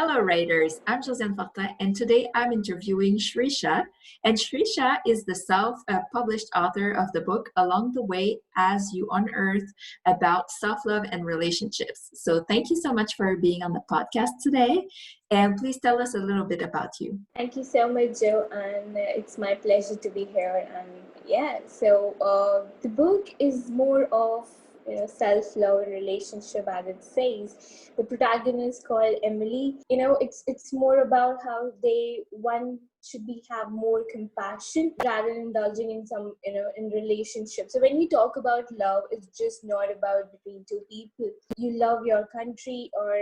Hello, writers. I'm Josiane Fortin, and today I'm interviewing Shreesha. And Shreesha is the self-published author of the book Along the Way as You Unearth about self-love and relationships. So thank you so much for being on the podcast today. And please tell us a little bit about you. Thank you so much, Joe, and it's my pleasure to be here. And the book is more of self-love and relationship, as it says. The protagonist called Emily. It's more about how one should have more compassion rather than indulging in some in relationships. So when we talk about love, it's just not about between two people. You love your country or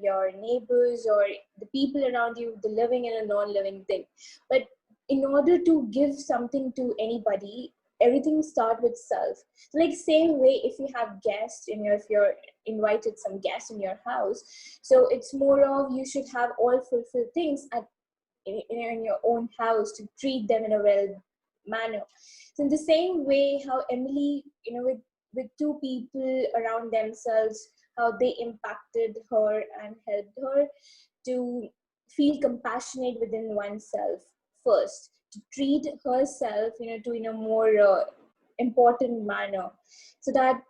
your neighbors or the people around you, the living and a non-living thing. But in order to give something to anybody, everything start with self. Like same way, if you have guests if you're invited some guests in your house, so it's more of you should have all fulfilled things in your own house to treat them in a well manner. So in the same way, how Emily, with two people around themselves, how they impacted her and helped her to feel compassionate within oneself first, to treat herself, to in a more important manner, so that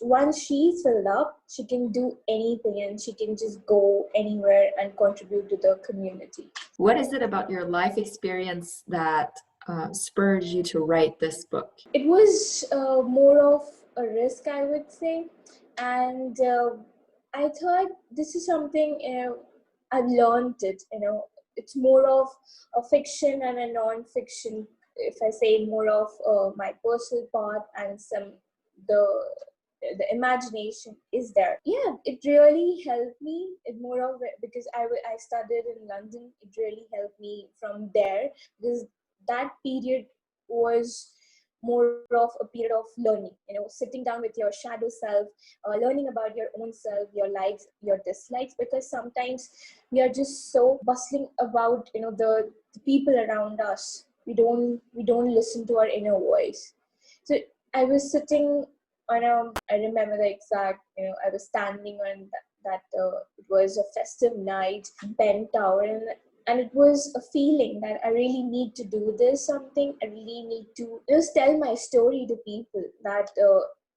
once she's filled up, she can do anything and she can just go anywhere and contribute to the community. What is it about your life experience that spurred you to write this book? It was more of a risk, I would say, and I thought this is something I've learned it. It's more of a fiction and a non-fiction. If I say more of my personal part and the imagination is there. Yeah, it really helped me. It more of because I studied in London. It really helped me from there, because that period was more of a period of learning, sitting down with your shadow self, learning about your own self, your likes, your dislikes, because sometimes we are just so bustling about the people around us. We don't listen to our inner voice. So I was sitting on I remember the exact, I was standing on it was a festive night, Ben Tower, and it was a feeling that I really need to do something. I really need to just tell my story to people that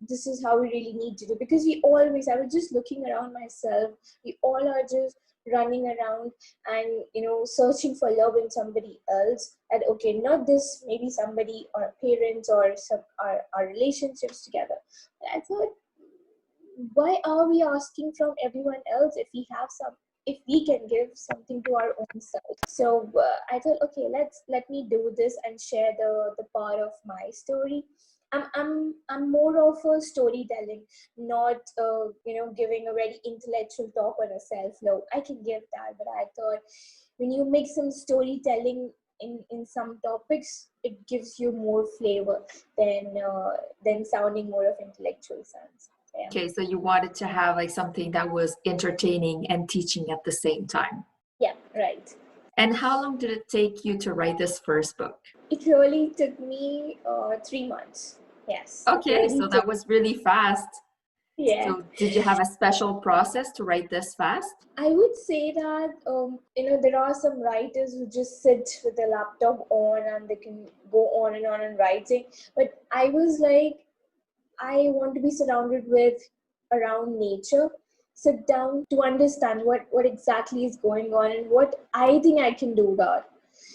this is how we really need to do. Because I was just looking around myself. We all are just running around and, searching for love in somebody else. And okay, not this, maybe somebody, our parents or our relationships together. But I thought, why are we asking from everyone else if we can give something to our own self? So I thought, okay, let me do this and share the part of my story. I'm more of a storytelling, not giving a very intellectual talk on a self-love. I can give that, but I thought when you make some storytelling in some topics, it gives you more flavor than sounding more of intellectual sense. Yeah. Okay, so you wanted to have like something that was entertaining and teaching at the same time. Yeah, right. And how long did it take you to write this first book? It really took me 3 months. Yes. Okay, so that was really fast. Yeah. So did you have a special process to write this fast? I would say that, there are some writers who just sit with their laptop on and they can go on and writing. But I was like, I want to be surrounded around nature, sit down to understand what exactly is going on and what I think I can do that.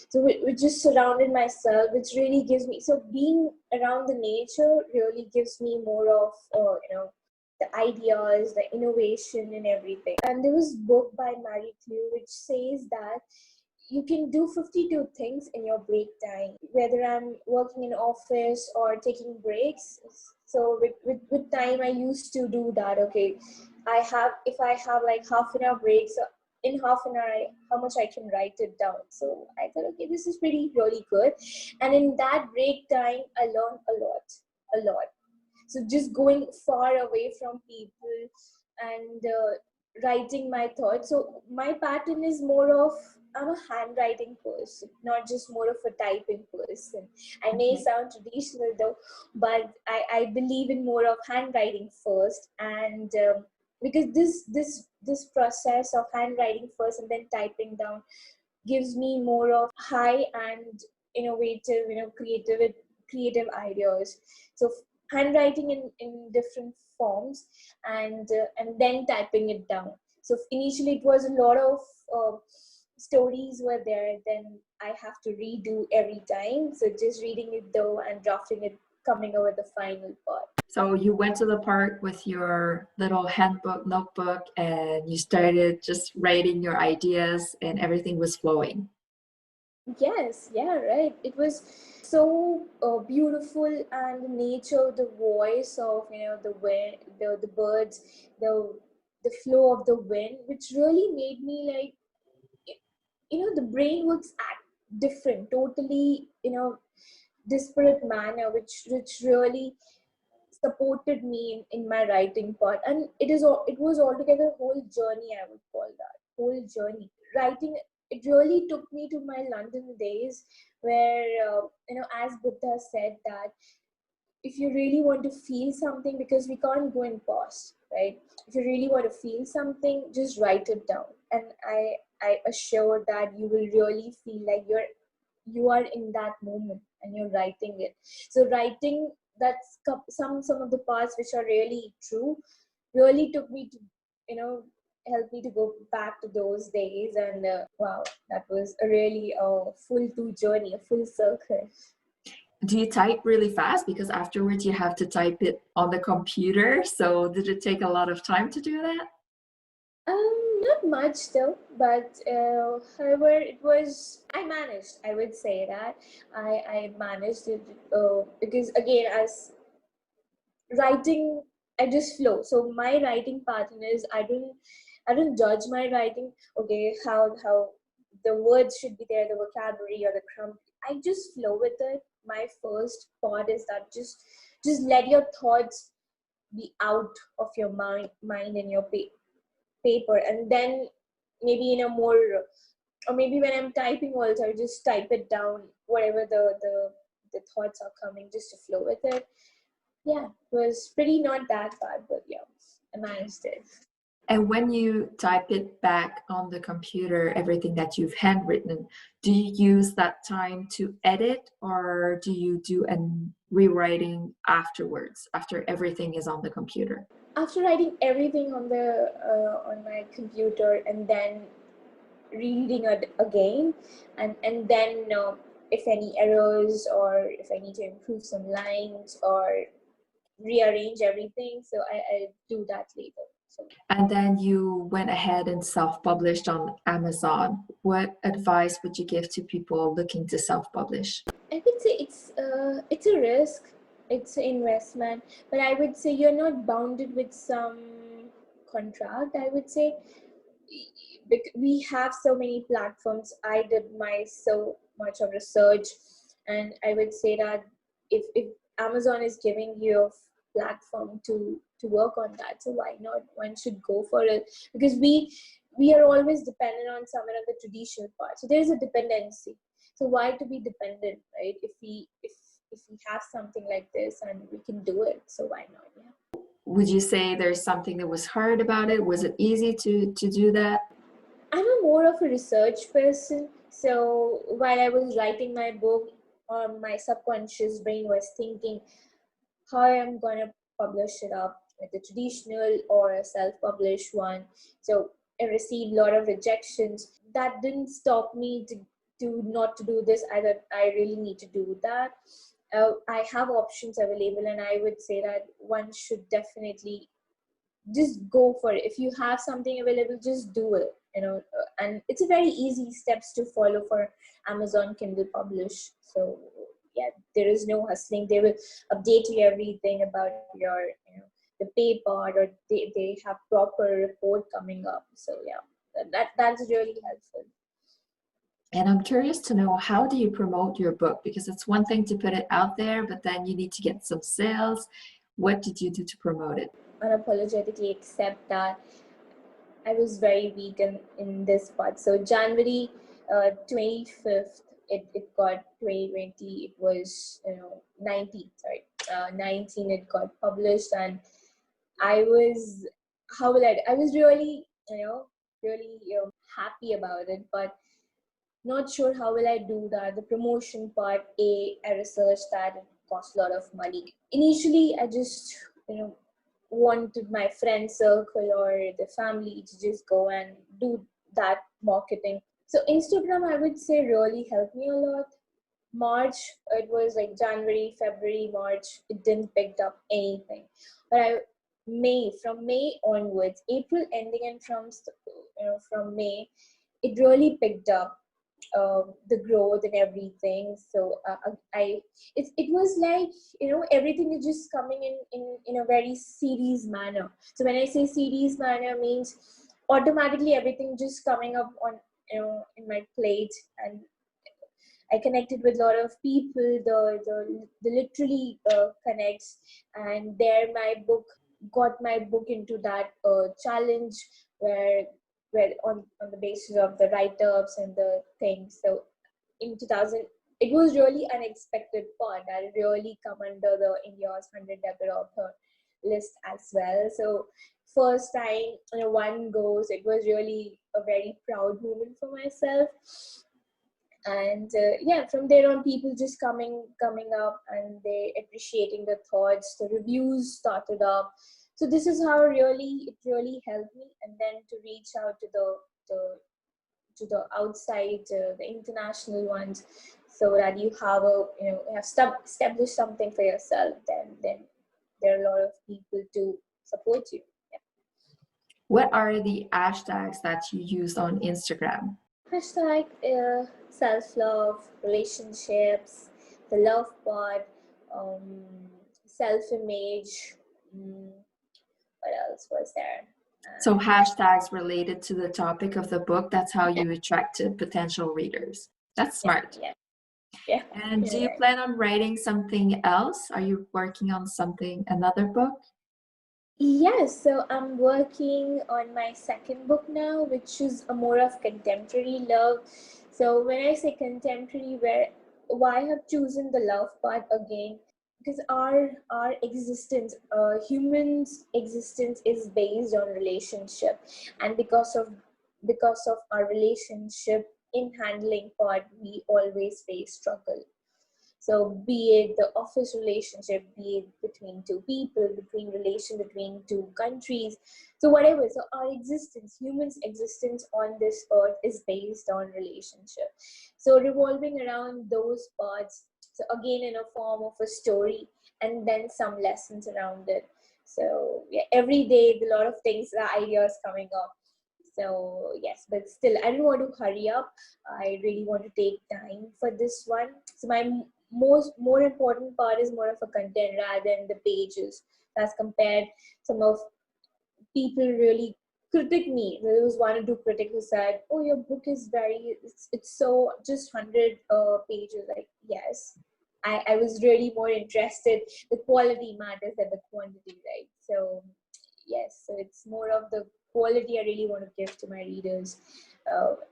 So we just surrounded myself, which really gives me, so being around the nature really gives me more of, the ideas, the innovation and everything. And there was a book by Marie Claire which says that you can do 52 things in your break time, whether I'm working in office or taking breaks. So with time, I used to do that. Okay, if I have like half an hour breaks, in half an hour, how much I can write it down. So I thought, okay, this is really good. And in that break time, I learned a lot. So just going far away from people and writing my thoughts. So my pattern is more of, I'm a handwriting person, not just more of a typing person. I may sound traditional though, but I believe in more of handwriting first, and because this process of handwriting first and then typing down gives me more of high and innovative, creative ideas. So handwriting in different forms, and then typing it down. So initially it was a lot of stories were there, then I have to redo every time. So just reading it though and drafting it, coming over the final part. So you went to the park with your little handbook, notebook, and you started just writing your ideas, and everything was flowing. Yes, yeah, right. It was so beautiful, and the nature, the voice of the wind, the birds, the the flow of the wind, which really made me like the brain works at different, totally disparate manner, which really supported me in my writing part. And it was altogether a whole journey, I would call that whole journey. Writing, it really took me to my London days, where as Buddha said that if you really want to feel something, because we can't go and pause, right? If you really want to feel something, just write it down, and I assure that you will really feel like you are in that moment and you're writing it. So writing, that's some of the parts which are really true, really took me to help me to go back to those days. And wow, that was a really full two journey, a full circle. Do you type really fast? Because afterwards you have to type it on the computer. So did it take a lot of time to do that? Not much though, but however, it was, I managed. I would say that I managed it, because again, as writing, I just flow. So my writing pattern is, I don't judge my writing. Okay, how the words should be there, the vocabulary or the grammar. I just flow with it. My first part is that just let your thoughts be out of your mind and your paper, and then maybe in a more, or maybe when I'm typing also, I just type it down, whatever the thoughts are coming, just to flow with it. Yeah, it was pretty not that bad, but yeah, I managed it. And when you type it back on the computer, everything that you've handwritten, do you use that time to edit, or do you do a rewriting afterwards, after everything is on the computer? After writing everything on my computer, and then reading it again, and then if any errors, or if I need to improve some lines or rearrange everything, so I do that later. So And then you went ahead and self-published on Amazon. What advice would you give to people looking to self-publish? I would say it's a risk, it's an investment, but I would say you're not bounded with some contract. I would say we have so many platforms. I did my so much of research, and I would say that if Amazon is giving you a platform to work on that, so why not? One should go for it, because we are always dependent on someone on the traditional part. So there is a dependency. So why to be dependent, right? If we have something like this and we can do it, so why not? Yeah. Would you say there's something that was hard about it? Was it easy to do that? I'm a more of a research person. So while I was writing my book, my subconscious brain was thinking how I'm gonna publish it up with a traditional or a self-published one. So I received a lot of rejections. That didn't stop me to not to do this. I thought I really need to do that. I have options available, and I would say that one should definitely just go for it. If you have something available, just do it, and it's a very easy steps to follow for Amazon Kindle publish. So yeah, there is no hustling. They will update you everything about your the pay part, or they have proper report coming up. So yeah, that's really helpful. And I'm curious to know, how do you promote your book? Because it's one thing to put it out there, but then you need to get some sales. What did you do to promote it? Unapologetically accept that I was very weak in this part. So January 25th, it got 2020. It was 19. Sorry, 19. It got published, and I was how will I was really, really happy about it, but not sure how will I do that. The promotion part, I researched that it costs a lot of money. Initially, I just, wanted my friend circle or the family to just go and do that marketing. So Instagram, I would say, really helped me a lot. March, it was like January, February, March, it didn't pick up anything. But from May onwards, April ending, and from May, it really picked up the growth and everything. So it was like, everything is just coming in a very series manner. So when I say series manner, means automatically everything just coming up on, in my plate, and I connected with a lot of people. The literally connects, and there my book got my book into that challenge where on the basis of the write-ups and the things. So in 2000, it was really unexpected part that it really come under the India's 100 debut author list as well. So first time, one goes, it was really a very proud moment for myself. And yeah, from there on, people just coming up, and they appreciating the thoughts, the reviews started up. So this is how it really helped me, and then to reach out to the outside, the international ones, so that you have established something for yourself. Then there are a lot of people to support you. Yeah. What are the hashtags that you use on Instagram? Hashtag self-love, relationships, the love part, self-image. What else was there? So hashtags related to the topic of the book, that's how you attracted potential readers. That's smart. Yeah. And do you plan on writing something else? Are you working on another book? Yes, so I'm working on my second book now, which is a more of contemporary love. So when I say contemporary, why I have chosen the love part again? Because our existence, humans' existence, is based on relationship, and because of our relationship in handling part, we always face struggle. So be it the office relationship, be it between two people, between two countries, so whatever. So our existence, humans' existence on this earth, is based on relationship. So revolving around those parts. So again, in a form of a story, and then some lessons around it. So yeah, every day a lot of things, ideas coming up. So yes, but still, I don't want to hurry up. I really want to take time for this one. So my more important part is more of a content rather than the pages. As compared, some of people really critic me. There was one or two critics who said, "Oh, your book is it's so just 100 pages." Like, yes, I was really more interested. The quality matters than the quantity, right? So yes, so it's more of the quality I really want to give to my readers,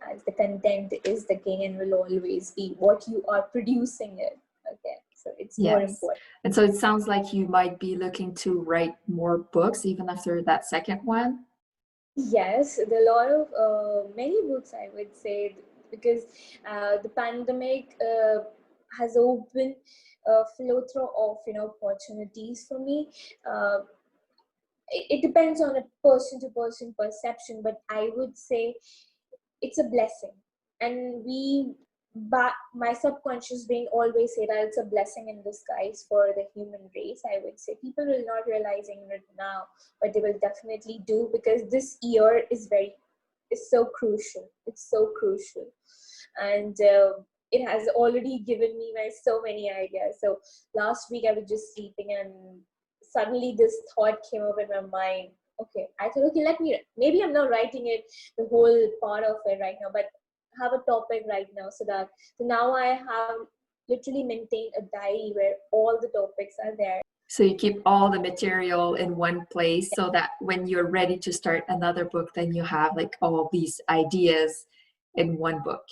as the content is the king and will always be what you are producing it. Okay, so it's more Yes. important. And so it sounds like you might be looking to write more books even after that second one. Yes, there are a lot of many books, I would say, because the pandemic has opened a plethora of opportunities for me. Uh, it depends on a person to person perception, but I would say it's a blessing. And my subconscious brain always say that it's a blessing in disguise for the human race. I would say people will not realizing it now, but they will definitely do, because this year is so crucial. It's so crucial. And it has already given me so many ideas. So last week I was just sleeping, and suddenly this thought came up in my mind. Okay, I thought, okay, maybe I'm not writing it the whole part of it right now, but have a topic right now, so now I have literally maintained a diary where all the topics are there. So you keep all the material in one place so that when you're ready to start another book, then you have like all these ideas in one book.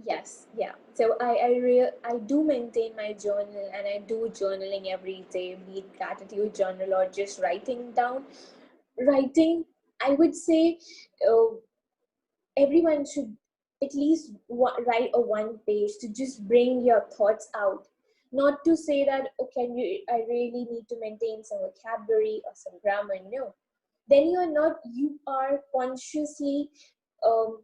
Yes, yeah. So I do maintain my journal, and I do journaling every day, be it gratitude journal or just writing down. writing, I would say uh, everyone should at least write a one page to just bring your thoughts out. Not to say that, okay, I really need to maintain some vocabulary or some grammar. No, then you are consciously um,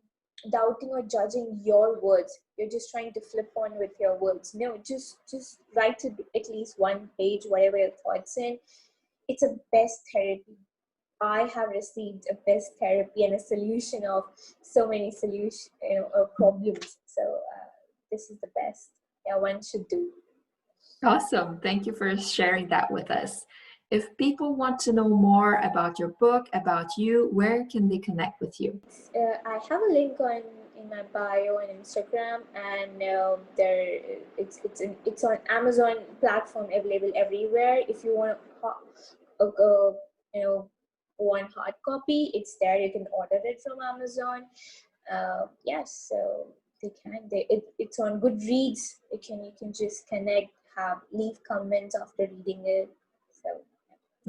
doubting or judging your words. You're just trying to flip on with your words. No, just write it at least one page, whatever your thoughts in. It's a best therapy. I have received a best therapy and a solution of so many problems. So this is the best. Yeah, one should do. Awesome. Thank you for sharing that with us. If people want to know more about your book, about you, where can they connect with you? I have a link on in my bio on Instagram, and it's on Amazon platform, available everywhere. If you want you know one hard copy, it's there. You can order it from Amazon. Yes, so it's on Goodreads. You can just connect, have leave comments after reading it. So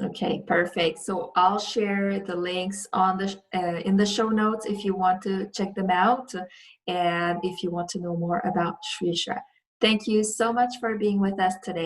Okay, perfect. So I'll share the links on the in the show notes if you want to check them out, and if you want to know more about Shreesha. Thank you so much for being with us today.